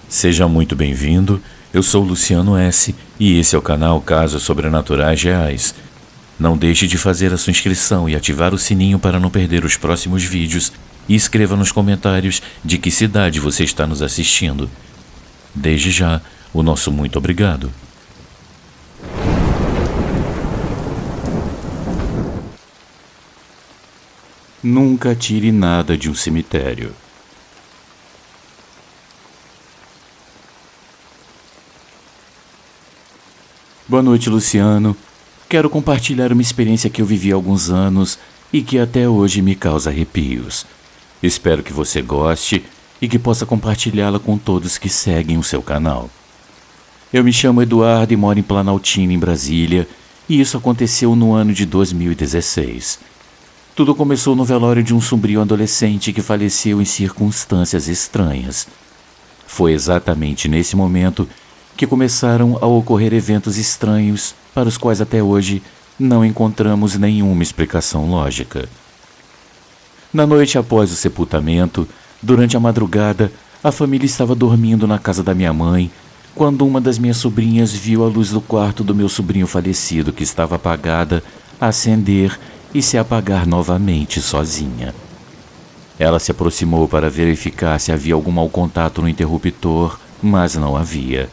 Seja muito bem-vindo, eu sou Luciano S. e esse é o canal Casos Sobrenaturais Reais. Não deixe de fazer a sua inscrição e ativar o sininho para não perder os próximos vídeos e escreva nos comentários de que cidade você está nos assistindo. Desde já, o nosso muito obrigado. Nunca tire nada de um cemitério. Boa noite, Luciano. Quero compartilhar uma experiência que eu vivi há alguns anos e que até hoje me causa arrepios. Espero que você goste e que possa compartilhá-la com todos que seguem o seu canal. Eu me chamo Eduardo e moro em Planaltina, em Brasília, e isso aconteceu no ano de 2016. Tudo começou no velório de um sobrinho adolescente que faleceu em circunstâncias estranhas. Foi exatamente nesse momento que começaram a ocorrer eventos estranhos para os quais até hoje não encontramos nenhuma explicação lógica. Na noite após o sepultamento, durante a madrugada, a família estava dormindo na casa da minha mãe, quando uma das minhas sobrinhas viu a luz do quarto do meu sobrinho falecido, que estava apagada, acender e se apagar novamente sozinha. Ela se aproximou para verificar se havia algum mau contato no interruptor, mas não havia.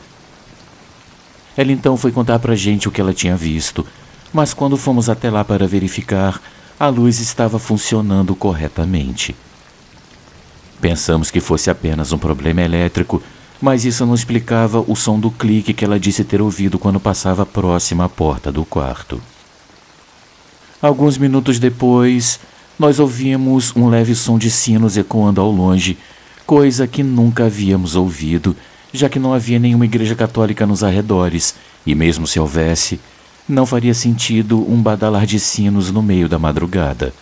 Ela então foi contar pra gente o que ela tinha visto, mas quando fomos até lá para verificar, a luz estava funcionando corretamente. Pensamos que fosse apenas um problema elétrico, mas isso não explicava o som do clique que ela disse ter ouvido quando passava próxima à porta do quarto. Alguns minutos depois, nós ouvimos um leve som de sinos ecoando ao longe, coisa que nunca havíamos ouvido, já que não havia nenhuma igreja católica nos arredores, e mesmo se houvesse, não faria sentido um badalar de sinos no meio da madrugada.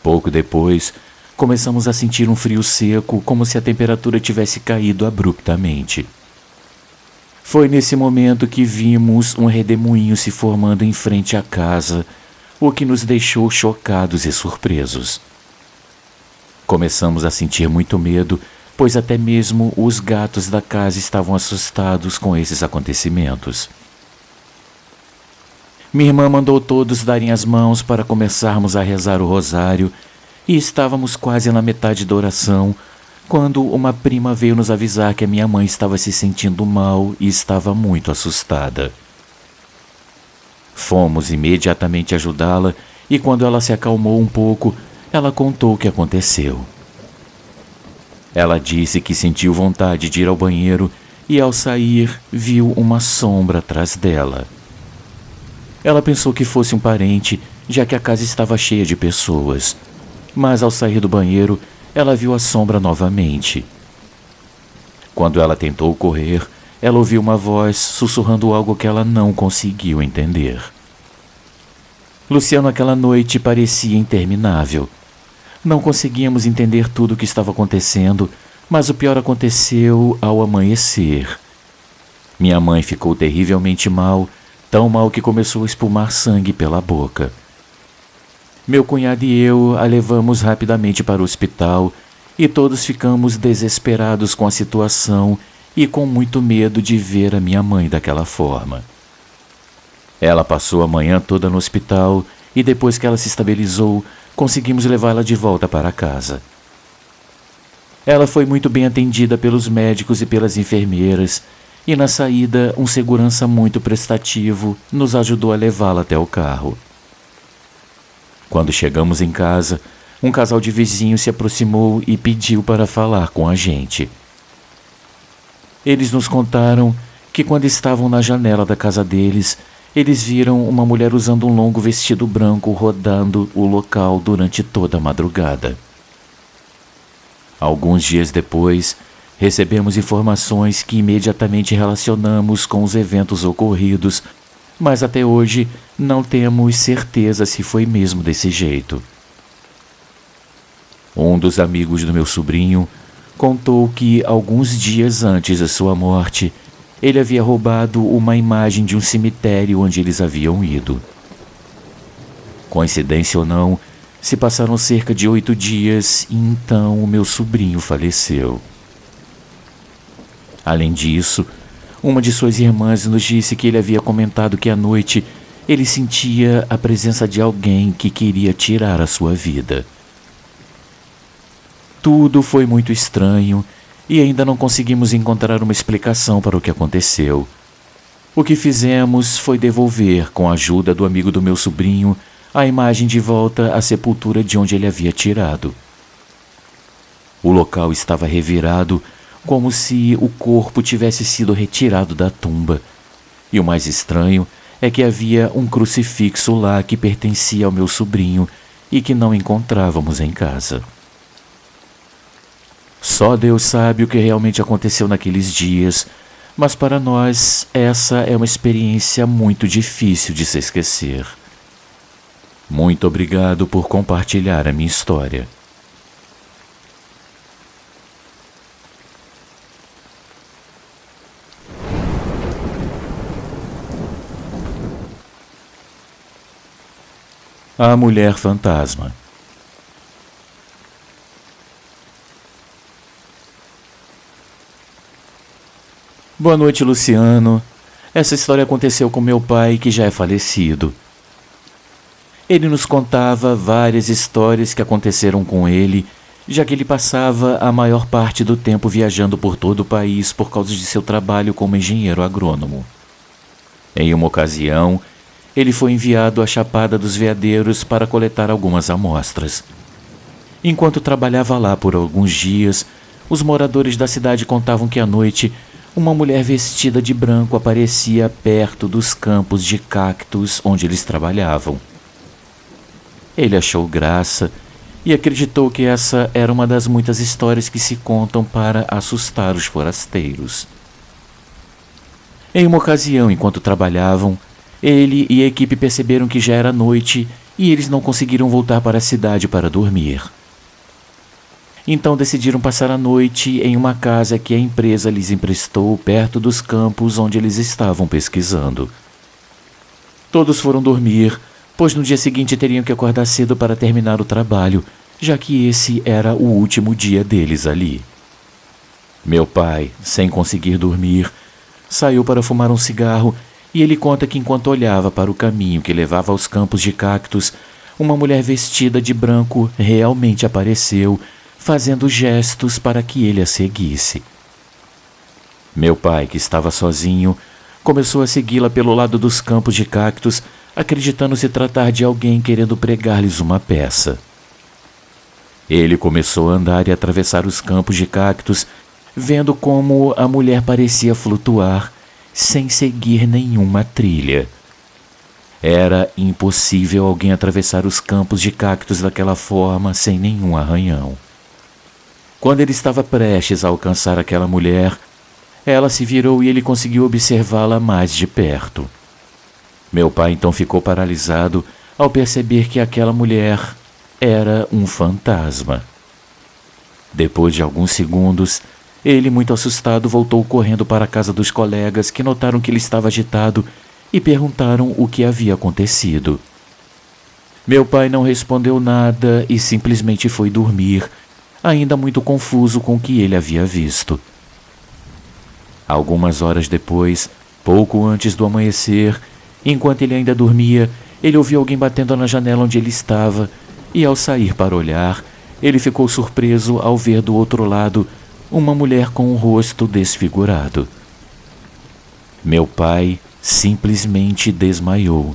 Pouco depois, começamos a sentir um frio seco, como se a temperatura tivesse caído abruptamente. Foi nesse momento que vimos um redemoinho se formando em frente à casa, o que nos deixou chocados e surpresos. Começamos a sentir muito medo, pois até mesmo os gatos da casa estavam assustados com esses acontecimentos. Minha irmã mandou todos darem as mãos para começarmos a rezar o rosário, e estávamos quase na metade da oração, quando uma prima veio nos avisar que a minha mãe estava se sentindo mal e estava muito assustada. Fomos imediatamente ajudá-la e quando ela se acalmou um pouco, ela contou o que aconteceu. Ela disse que sentiu vontade de ir ao banheiro e ao sair viu uma sombra atrás dela. Ela pensou que fosse um parente, já que a casa estava cheia de pessoas, mas ao sair do banheiro, ela viu a sombra novamente. Quando ela tentou correr, ela ouviu uma voz sussurrando algo que ela não conseguiu entender. Luciano, aquela noite parecia interminável. Não conseguíamos entender tudo o que estava acontecendo, mas o pior aconteceu ao amanhecer. Minha mãe ficou terrivelmente mal, tão mal que começou a espumar sangue pela boca. Meu cunhado e eu a levamos rapidamente para o hospital e todos ficamos desesperados com a situação e com muito medo de ver a minha mãe daquela forma. Ela passou a manhã toda no hospital e depois que ela se estabilizou, conseguimos levá-la de volta para casa. Ela foi muito bem atendida pelos médicos e pelas enfermeiras e na saída um segurança muito prestativo nos ajudou a levá-la até o carro. Quando chegamos em casa, um casal de vizinhos se aproximou e pediu para falar com a gente. Eles nos contaram que quando estavam na janela da casa deles, eles viram uma mulher usando um longo vestido branco rodando o local durante toda a madrugada. Alguns dias depois, recebemos informações que imediatamente relacionamos com os eventos ocorridos, mas até hoje não temos certeza se foi mesmo desse jeito. Um dos amigos do meu sobrinho contou que, alguns dias antes da sua morte, ele havia roubado uma imagem de um cemitério onde eles haviam ido. Coincidência ou não, se passaram cerca de 8 dias e então o meu sobrinho faleceu. Além disso, uma de suas irmãs nos disse que ele havia comentado que à noite ele sentia a presença de alguém que queria tirar a sua vida. Tudo foi muito estranho e ainda não conseguimos encontrar uma explicação para o que aconteceu. O que fizemos foi devolver, com a ajuda do amigo do meu sobrinho, a imagem de volta à sepultura de onde ele havia tirado. O local estava revirado, como se o corpo tivesse sido retirado da tumba. E o mais estranho é que havia um crucifixo lá que pertencia ao meu sobrinho e que não encontrávamos em casa. Só Deus sabe o que realmente aconteceu naqueles dias, mas para nós essa é uma experiência muito difícil de se esquecer. Muito obrigado por compartilhar a minha história. A Mulher Fantasma. Boa noite, Luciano. Essa história aconteceu com meu pai, que já é falecido. Ele nos contava várias histórias que aconteceram com ele, já que ele passava a maior parte do tempo viajando por todo o país por causa de seu trabalho como engenheiro agrônomo. Em uma ocasião, ele foi enviado à Chapada dos Veadeiros para coletar algumas amostras. Enquanto trabalhava lá por alguns dias, os moradores da cidade contavam que à noite uma mulher vestida de branco aparecia perto dos campos de cactos onde eles trabalhavam. Ele achou graça e acreditou que essa era uma das muitas histórias que se contam para assustar os forasteiros. Em uma ocasião, enquanto trabalhavam, ele e a equipe perceberam que já era noite e eles não conseguiram voltar para a cidade para dormir. Então decidiram passar a noite em uma casa que a empresa lhes emprestou perto dos campos onde eles estavam pesquisando. Todos foram dormir, pois no dia seguinte teriam que acordar cedo para terminar o trabalho, já que esse era o último dia deles ali. Meu pai, sem conseguir dormir, saiu para fumar um cigarro e ele conta que enquanto olhava para o caminho que levava aos campos de cactos, uma mulher vestida de branco realmente apareceu, fazendo gestos para que ele a seguisse. Meu pai, que estava sozinho, começou a segui-la pelo lado dos campos de cactos, acreditando se tratar de alguém querendo pregar-lhes uma peça. Ele começou a andar e atravessar os campos de cactos, vendo como a mulher parecia flutuar, sem seguir nenhuma trilha. Era impossível alguém atravessar os campos de cactos daquela forma sem nenhum arranhão. Quando ele estava prestes a alcançar aquela mulher, ela se virou e ele conseguiu observá-la mais de perto. Meu pai então ficou paralisado ao perceber que aquela mulher era um fantasma. Depois de alguns segundos, ele, muito assustado, voltou correndo para a casa dos colegas, que notaram que ele estava agitado e perguntaram o que havia acontecido. Meu pai não respondeu nada e simplesmente foi dormir, ainda muito confuso com o que ele havia visto. Algumas horas depois, pouco antes do amanhecer, enquanto ele ainda dormia, ele ouviu alguém batendo na janela onde ele estava e, ao sair para olhar, ele ficou surpreso ao ver do outro lado uma mulher com o rosto desfigurado. Meu pai simplesmente desmaiou.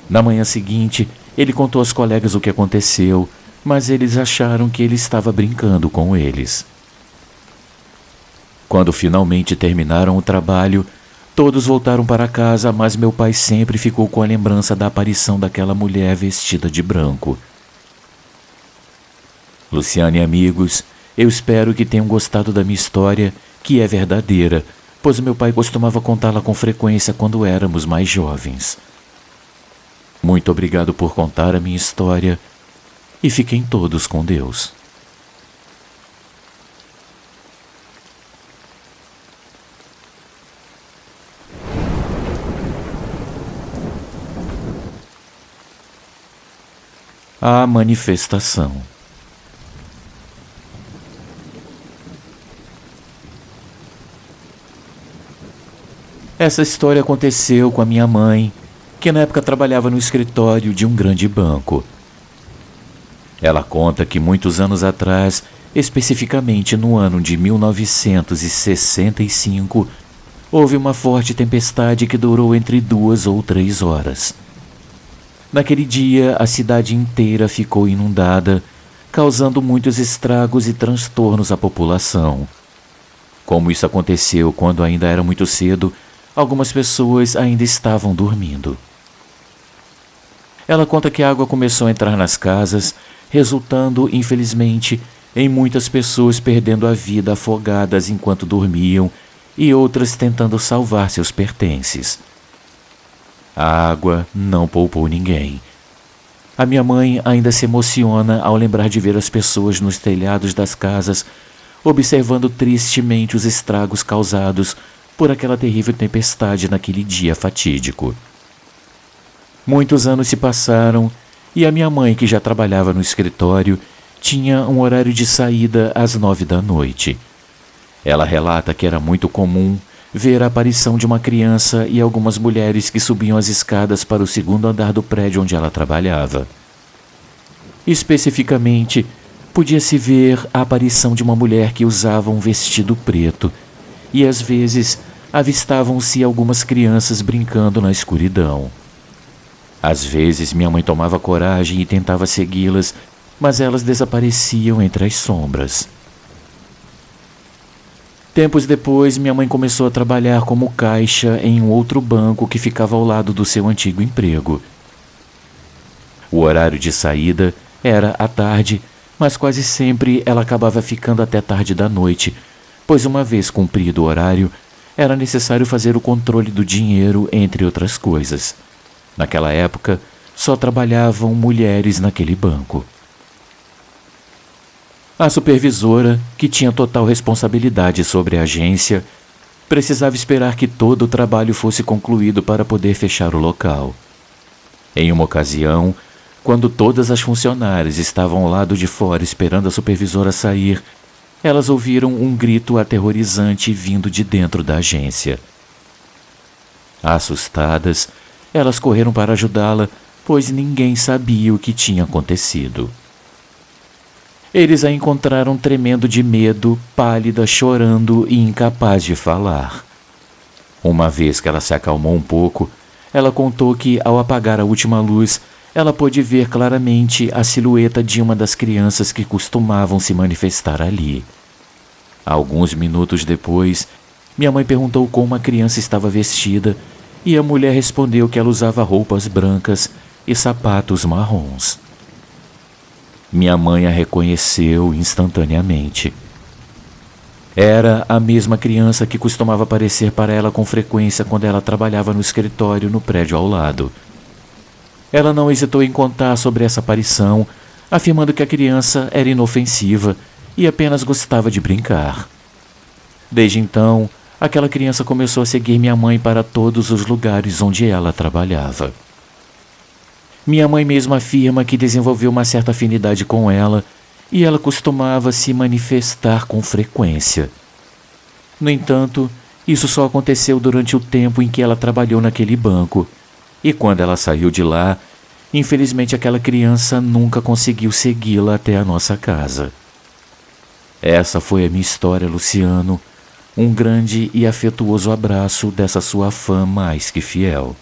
Na manhã seguinte, ele contou aos colegas o que aconteceu, mas eles acharam que ele estava brincando com eles. Quando finalmente terminaram o trabalho, todos voltaram para casa, mas meu pai sempre ficou com a lembrança da aparição daquela mulher vestida de branco. Luciano e amigos, eu espero que tenham gostado da minha história, que é verdadeira, pois meu pai costumava contá-la com frequência quando éramos mais jovens. Muito obrigado por contar a minha história e fiquem todos com Deus. A manifestação. Essa história aconteceu com a minha mãe, que na época trabalhava no escritório de um grande banco. Ela conta que muitos anos atrás, especificamente no ano de 1965, houve uma forte tempestade que durou entre 2 ou 3 horas. Naquele dia, a cidade inteira ficou inundada, causando muitos estragos e transtornos à população. Como isso aconteceu quando ainda era muito cedo, algumas pessoas ainda estavam dormindo. Ela conta que a água começou a entrar nas casas, resultando, infelizmente, em muitas pessoas perdendo a vida afogadas enquanto dormiam e outras tentando salvar seus pertences. A água não poupou ninguém. A minha mãe ainda se emociona ao lembrar de ver as pessoas nos telhados das casas, observando tristemente os estragos causados por aquela terrível tempestade naquele dia fatídico. Muitos anos se passaram e a minha mãe, que já trabalhava no escritório, tinha um horário de saída às 9 da noite. Ela relata que era muito comum ver a aparição de uma criança e algumas mulheres que subiam as escadas para o segundo andar do prédio onde ela trabalhava. Especificamente, podia-se ver a aparição de uma mulher que usava um vestido preto e às vezes avistavam-se algumas crianças brincando na escuridão. Às vezes minha mãe tomava coragem e tentava segui-las, mas elas desapareciam entre as sombras. Tempos depois, minha mãe começou a trabalhar como caixa em um outro banco que ficava ao lado do seu antigo emprego. O horário de saída era à tarde, mas quase sempre ela acabava ficando até tarde da noite, pois uma vez cumprido o horário, era necessário fazer o controle do dinheiro, entre outras coisas. Naquela época, só trabalhavam mulheres naquele banco. A supervisora, que tinha total responsabilidade sobre a agência, precisava esperar que todo o trabalho fosse concluído para poder fechar o local. Em uma ocasião, quando todas as funcionárias estavam ao lado de fora esperando a supervisora sair, elas ouviram um grito aterrorizante vindo de dentro da agência. Assustadas, elas correram para ajudá-la, pois ninguém sabia o que tinha acontecido. Eles a encontraram tremendo de medo, pálida, chorando e incapaz de falar. Uma vez que ela se acalmou um pouco, ela contou que, ao apagar a última luz, ela pôde ver claramente a silhueta de uma das crianças que costumavam se manifestar ali. Alguns minutos depois, minha mãe perguntou como a criança estava vestida e a mulher respondeu que ela usava roupas brancas e sapatos marrons. Minha mãe a reconheceu instantaneamente. Era a mesma criança que costumava aparecer para ela com frequência quando ela trabalhava no escritório no prédio ao lado. Ela não hesitou em contar sobre essa aparição, afirmando que a criança era inofensiva e apenas gostava de brincar. Desde então, aquela criança começou a seguir minha mãe para todos os lugares onde ela trabalhava. Minha mãe mesma afirma que desenvolveu uma certa afinidade com ela e ela costumava se manifestar com frequência. No entanto, isso só aconteceu durante o tempo em que ela trabalhou naquele banco, e quando ela saiu de lá, infelizmente aquela criança nunca conseguiu segui-la até a nossa casa. Essa foi a minha história, Luciano. Um grande e afetuoso abraço dessa sua fã mais que fiel.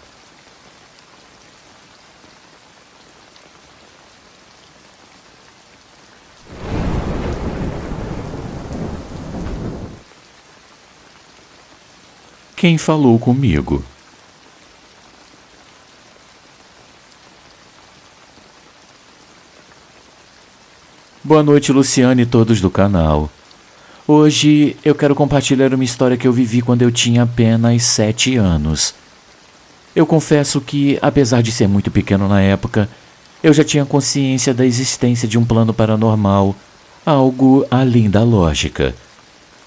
Quem falou comigo? Boa noite, Luciano e todos do canal. Hoje eu quero compartilhar uma história que eu vivi quando eu tinha apenas 7 anos. Eu confesso que, apesar de ser muito pequeno na época, eu já tinha consciência da existência de um plano paranormal, algo além da lógica.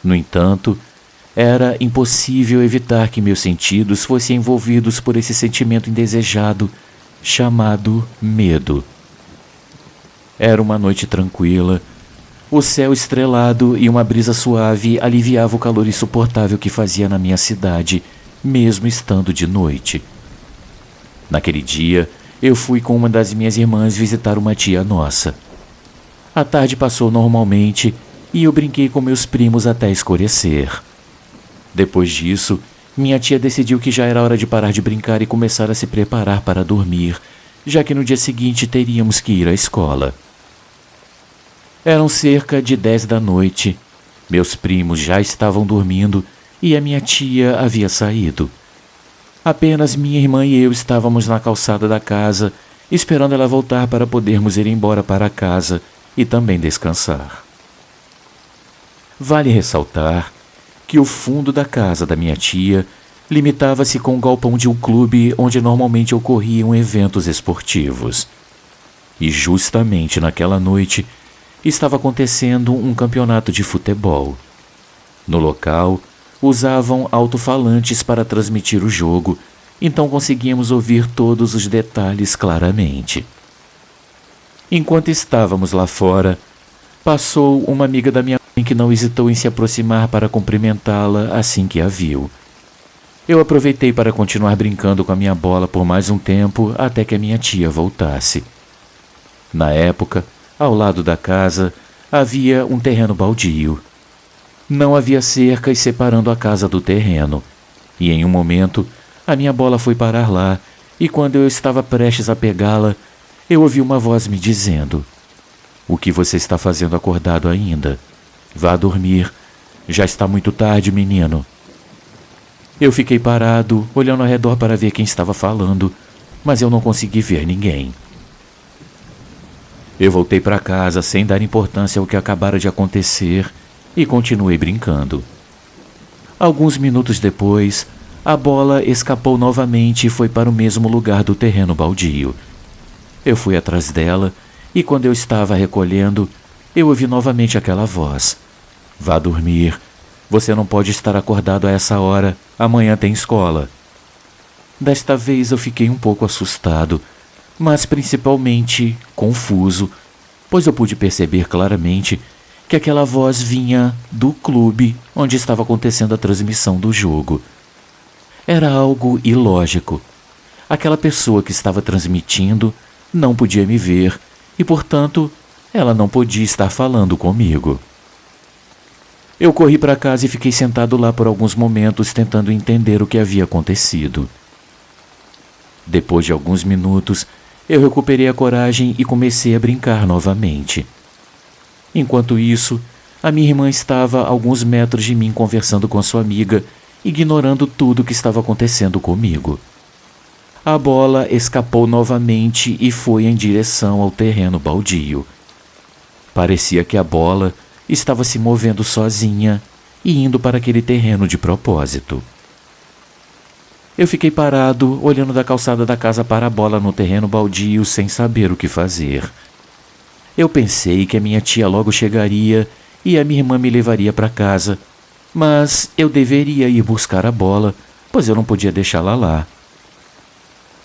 No entanto, era impossível evitar que meus sentidos fossem envolvidos por esse sentimento indesejado, chamado medo. Era uma noite tranquila, o céu estrelado e uma brisa suave aliviava o calor insuportável que fazia na minha cidade, mesmo estando de noite. Naquele dia, eu fui com uma das minhas irmãs visitar uma tia nossa. A tarde passou normalmente e eu brinquei com meus primos até escurecer. Depois disso, minha tia decidiu que já era hora de parar de brincar e começar a se preparar para dormir, já que no dia seguinte teríamos que ir à escola. Eram cerca de 10 da noite. Meus primos já estavam dormindo e a minha tia havia saído. Apenas minha irmã e eu estávamos na calçada da casa, esperando ela voltar para podermos ir embora para casa e também descansar. Vale ressaltar que o fundo da casa da minha tia limitava-se com o galpão de um clube onde normalmente ocorriam eventos esportivos. E justamente naquela noite estava acontecendo um campeonato de futebol. No local, usavam alto-falantes para transmitir o jogo, então conseguíamos ouvir todos os detalhes claramente. Enquanto estávamos lá fora, passou uma amiga da minha mãe que não hesitou em se aproximar para cumprimentá-la assim que a viu. Eu aproveitei para continuar brincando com a minha bola por mais um tempo até que a minha tia voltasse. Na época, ao lado da casa, havia um terreno baldio. Não havia cercas separando a casa do terreno, e em um momento a minha bola foi parar lá, e quando eu estava prestes a pegá-la, eu ouvi uma voz me dizendo: "O que você está fazendo acordado ainda? Vá dormir. Já está muito tarde, menino." Eu fiquei parado, olhando ao redor para ver quem estava falando, mas eu não consegui ver ninguém. Eu voltei para casa sem dar importância ao que acabara de acontecer e continuei brincando. Alguns minutos depois, a bola escapou novamente e foi para o mesmo lugar do terreno baldio. Eu fui atrás dela e quando eu estava recolhendo, eu ouvi novamente aquela voz: "Vá dormir. Você não pode estar acordado a essa hora. Amanhã tem escola." Desta vez eu fiquei um pouco assustado, mas principalmente confuso, pois eu pude perceber claramente que aquela voz vinha do clube onde estava acontecendo a transmissão do jogo. Era algo ilógico. Aquela pessoa que estava transmitindo não podia me ver e, portanto, ela não podia estar falando comigo. Eu corri para casa e fiquei sentado lá por alguns momentos tentando entender o que havia acontecido. Depois de alguns minutos, eu recuperei a coragem e comecei a brincar novamente. Enquanto isso, a minha irmã estava a alguns metros de mim conversando com sua amiga, ignorando tudo o que estava acontecendo comigo. A bola escapou novamente e foi em direção ao terreno baldio. Parecia que a bola estava se movendo sozinha e indo para aquele terreno de propósito. Eu fiquei parado, olhando da calçada da casa para a bola no terreno baldio sem saber o que fazer. Eu pensei que a minha tia logo chegaria e a minha irmã me levaria para casa, mas eu deveria ir buscar a bola, pois eu não podia deixá-la lá.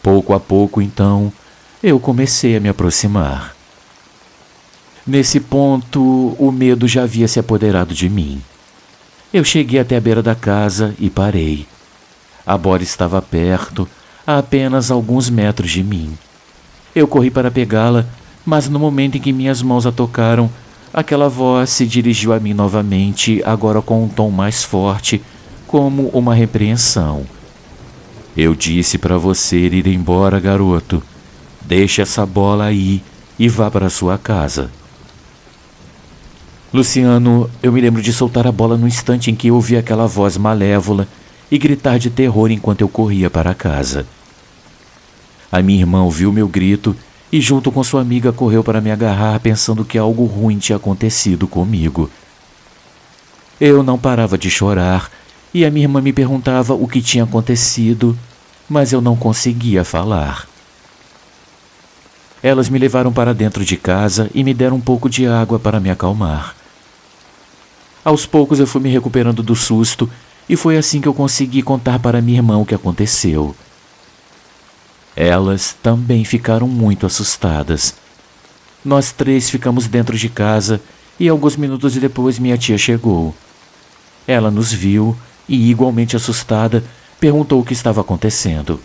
Pouco a pouco, então, eu comecei a me aproximar. Nesse ponto, o medo já havia se apoderado de mim. Eu cheguei até a beira da casa e parei. A bola estava perto, a apenas alguns metros de mim. Eu corri para pegá-la, mas no momento em que minhas mãos a tocaram, aquela voz se dirigiu a mim novamente, agora com um tom mais forte, como uma repreensão. "Eu disse para você ir embora, garoto. Deixe essa bola aí e vá para sua casa." Luciano, eu me lembro de soltar a bola no instante em que eu ouvi aquela voz malévola e gritar de terror enquanto eu corria para casa. A minha irmã ouviu meu grito e junto com sua amiga correu para me agarrar pensando que algo ruim tinha acontecido comigo. Eu não parava de chorar e a minha irmã me perguntava o que tinha acontecido, mas eu não conseguia falar. Elas me levaram para dentro de casa e me deram um pouco de água para me acalmar. Aos poucos eu fui me recuperando do susto e foi assim que eu consegui contar para minha irmã o que aconteceu. Elas também ficaram muito assustadas. Nós três ficamos dentro de casa e alguns minutos depois minha tia chegou. Ela nos viu e, igualmente assustada, perguntou o que estava acontecendo.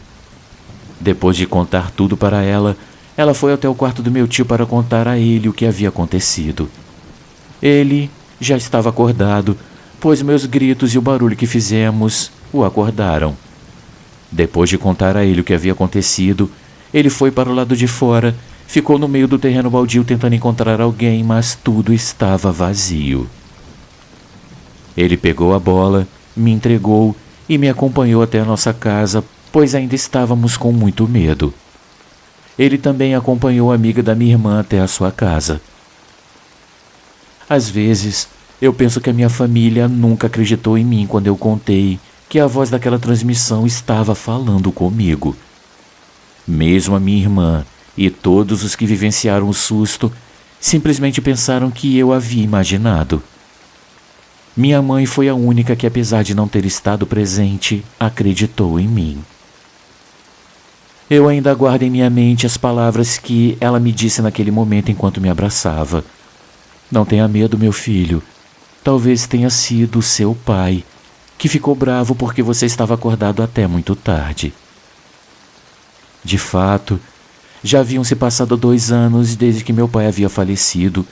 Depois de contar tudo para ela, ela foi até o quarto do meu tio para contar a ele o que havia acontecido. Ele já estava acordado, pois meus gritos e o barulho que fizemos o acordaram. Depois de contar a ele o que havia acontecido, ele foi para o lado de fora, ficou no meio do terreno baldio tentando encontrar alguém, mas tudo estava vazio. Ele pegou a bola, me entregou e me acompanhou até a nossa casa, pois ainda estávamos com muito medo. Ele também acompanhou a amiga da minha irmã até a sua casa. Às vezes, eu penso que a minha família nunca acreditou em mim quando eu contei que a voz daquela transmissão estava falando comigo. Mesmo a minha irmã e todos os que vivenciaram o susto simplesmente pensaram que eu havia imaginado. Minha mãe foi a única que, apesar de não ter estado presente, acreditou em mim. Eu ainda guardo em minha mente as palavras que ela me disse naquele momento enquanto me abraçava. Não tenha medo, meu filho. Talvez tenha sido seu pai, que ficou bravo porque você estava acordado até muito tarde. De fato, já haviam se passado 2 anos desde que meu pai havia falecido,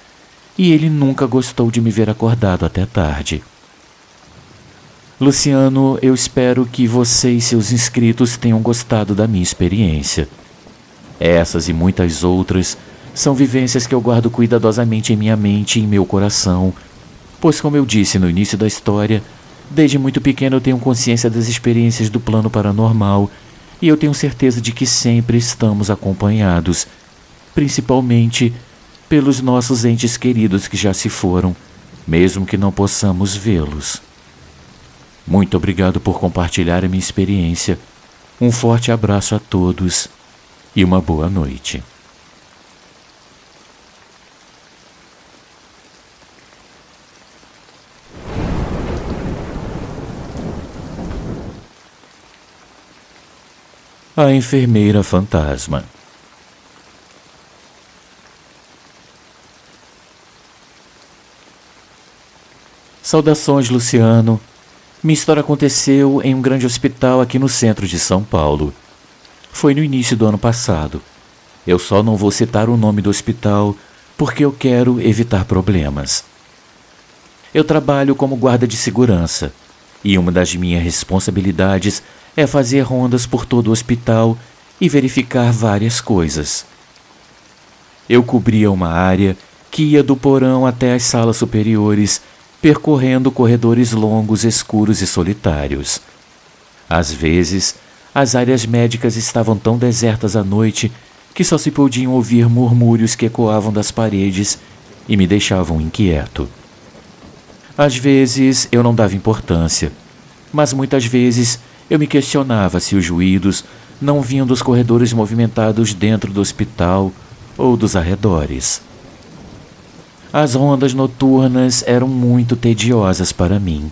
e ele nunca gostou de me ver acordado até tarde. Luciano, eu espero que você e seus inscritos tenham gostado da minha experiência. Essas e muitas outras são vivências que eu guardo cuidadosamente em minha mente e em meu coração, pois, como eu disse no início da história, desde muito pequeno eu tenho consciência das experiências do plano paranormal e eu tenho certeza de que sempre estamos acompanhados, principalmente pelos nossos entes queridos que já se foram, mesmo que não possamos vê-los. Muito obrigado por compartilhar a minha experiência. Um forte abraço a todos e uma boa noite. A enfermeira fantasma. Saudações, Luciano. Minha história aconteceu em um grande hospital aqui no centro de São Paulo. Foi no início do ano passado. Eu só não vou citar o nome do hospital porque eu quero evitar problemas. Eu trabalho como guarda de segurança e uma das minhas responsabilidades é fazer rondas por todo o hospital e verificar várias coisas. Eu cobria uma área que ia do porão até as salas superiores, percorrendo corredores longos, escuros e solitários. Às vezes, as áreas médicas estavam tão desertas à noite que só se podiam ouvir murmúrios que ecoavam das paredes e me deixavam inquieto. Às vezes eu não dava importância, mas muitas vezes eu me questionava se os ruídos não vinham dos corredores movimentados dentro do hospital ou dos arredores. As rondas noturnas eram muito tediosas para mim.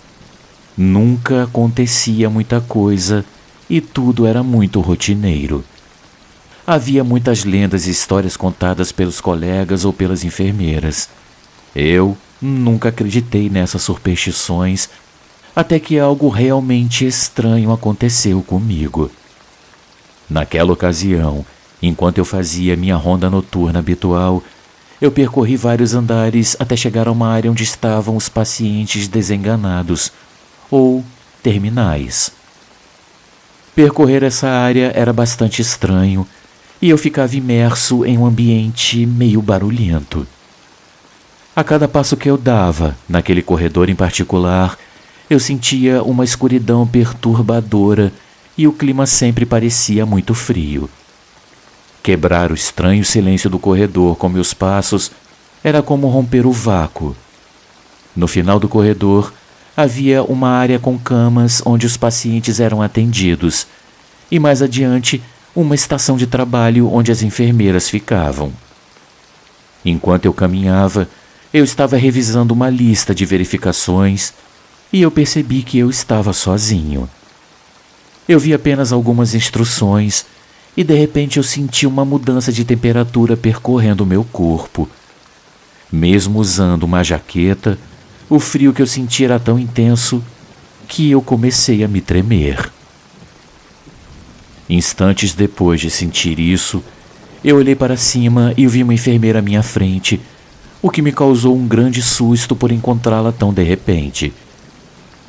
Nunca acontecia muita coisa e tudo era muito rotineiro. Havia muitas lendas e histórias contadas pelos colegas ou pelas enfermeiras. Eu nunca acreditei nessas superstições, até que algo realmente estranho aconteceu comigo. Naquela ocasião, enquanto eu fazia minha ronda noturna habitual, eu percorri vários andares até chegar a uma área onde estavam os pacientes desenganados, ou terminais. Percorrer essa área era bastante estranho, e eu ficava imerso em um ambiente meio barulhento. A cada passo que eu dava, naquele corredor em particular, eu sentia uma escuridão perturbadora e o clima sempre parecia muito frio. Quebrar o estranho silêncio do corredor com meus passos era como romper o vácuo. No final do corredor, havia uma área com camas onde os pacientes eram atendidos, e mais adiante, uma estação de trabalho onde as enfermeiras ficavam. Enquanto eu caminhava, eu estava revisando uma lista de verificações e eu percebi que eu estava sozinho. Eu vi apenas algumas instruções e de repente eu senti uma mudança de temperatura percorrendo o meu corpo. Mesmo usando uma jaqueta, o frio que eu senti era tão intenso que eu comecei a me tremer. Instantes depois de sentir isso, eu olhei para cima e vi uma enfermeira à minha frente, o que me causou um grande susto por encontrá-la tão de repente.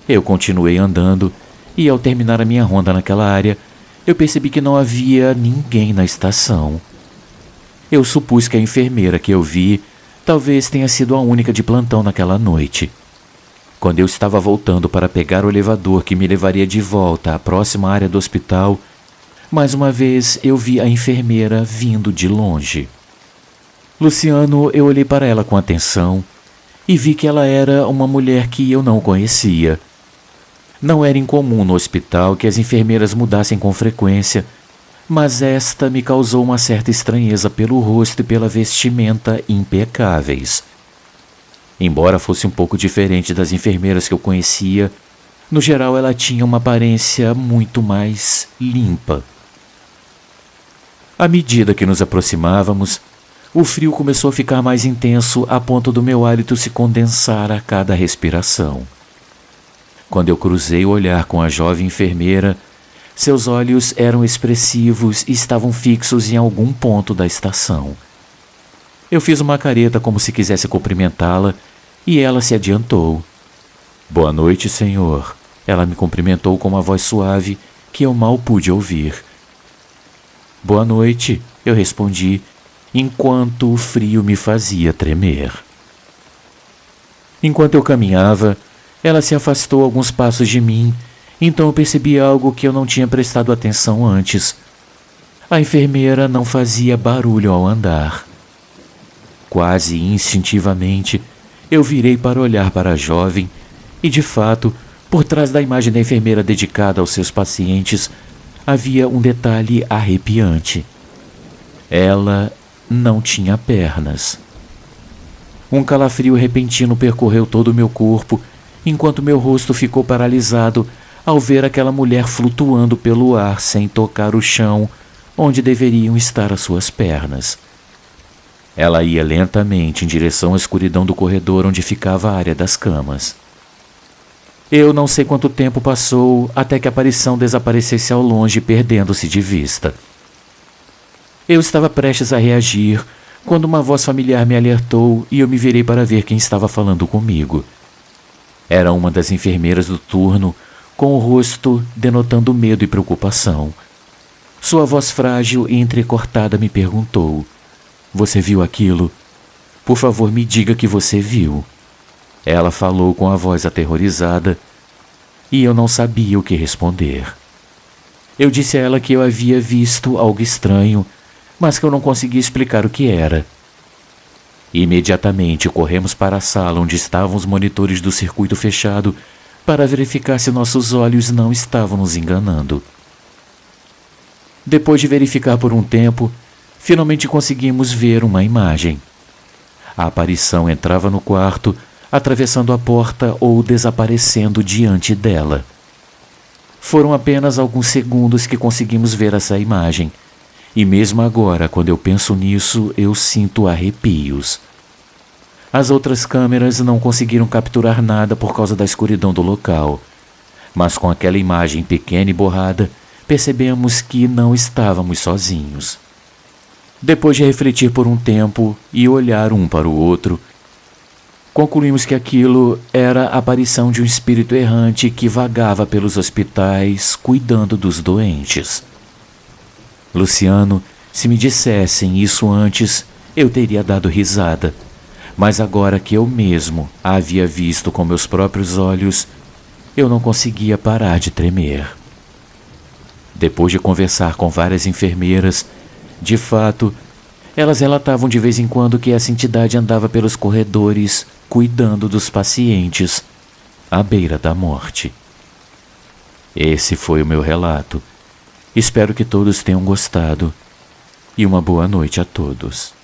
Eu continuei andando e, ao terminar a minha ronda naquela área, eu percebi que não havia ninguém na estação. Eu supus que a enfermeira que eu vi talvez tenha sido a única de plantão naquela noite. Quando eu estava voltando para pegar o elevador que me levaria de volta à próxima área do hospital, mais uma vez eu vi a enfermeira vindo de longe. Luciano, eu olhei para ela com atenção e vi que ela era uma mulher que eu não conhecia. Não era incomum no hospital que as enfermeiras mudassem com frequência, mas esta me causou uma certa estranheza pelo rosto e pela vestimenta impecáveis. Embora fosse um pouco diferente das enfermeiras que eu conhecia, no geral ela tinha uma aparência muito mais limpa. À medida que nos aproximávamos, o frio começou a ficar mais intenso a ponto do meu hálito se condensar a cada respiração. Quando eu cruzei o olhar com a jovem enfermeira, seus olhos eram expressivos e estavam fixos em algum ponto da estação. Eu fiz uma careta como se quisesse cumprimentá-la e ela se adiantou. "Boa noite, senhor." Ela me cumprimentou com uma voz suave que eu mal pude ouvir. "Boa noite," eu respondi, enquanto o frio me fazia tremer. Enquanto eu caminhava, ela se afastou alguns passos de mim, então eu percebi algo que eu não tinha prestado atenção antes. A enfermeira não fazia barulho ao andar. Quase instintivamente, eu virei para olhar para a jovem e, de fato, por trás da imagem da enfermeira dedicada aos seus pacientes, havia um detalhe arrepiante. Ela não tinha pernas. Um calafrio repentino percorreu todo o meu corpo, enquanto meu rosto ficou paralisado ao ver aquela mulher flutuando pelo ar sem tocar o chão onde deveriam estar as suas pernas. Ela ia lentamente em direção à escuridão do corredor onde ficava a área das camas. Eu não sei quanto tempo passou até que a aparição desaparecesse ao longe, perdendo-se de vista. Eu estava prestes a reagir quando uma voz familiar me alertou e eu me virei para ver quem estava falando comigo. Era uma das enfermeiras do turno, com o rosto denotando medo e preocupação. Sua voz frágil e entrecortada me perguntou: "Você viu aquilo? Por favor, me diga que você viu." Ela falou com a voz aterrorizada e eu não sabia o que responder. Eu disse a ela que eu havia visto algo estranho, mas que eu não conseguia explicar o que era. Imediatamente corremos para a sala onde estavam os monitores do circuito fechado para verificar se nossos olhos não estavam nos enganando. Depois de verificar por um tempo, finalmente conseguimos ver uma imagem. A aparição entrava no quarto, atravessando a porta ou desaparecendo diante dela. Foram apenas alguns segundos que conseguimos ver essa imagem, e mesmo agora, quando eu penso nisso, eu sinto arrepios. As outras câmeras não conseguiram capturar nada por causa da escuridão do local, mas com aquela imagem pequena e borrada, percebemos que não estávamos sozinhos. Depois de refletir por um tempo e olhar um para o outro, concluímos que aquilo era a aparição de um espírito errante que vagava pelos hospitais cuidando dos doentes. Luciano, se me dissessem isso antes, eu teria dado risada, mas agora que eu mesmo a havia visto com meus próprios olhos, eu não conseguia parar de tremer. Depois de conversar com várias enfermeiras, de fato, elas relatavam de vez em quando que essa entidade andava pelos corredores cuidando dos pacientes à beira da morte. Esse foi o meu relato. Espero que todos tenham gostado e uma boa noite a todos.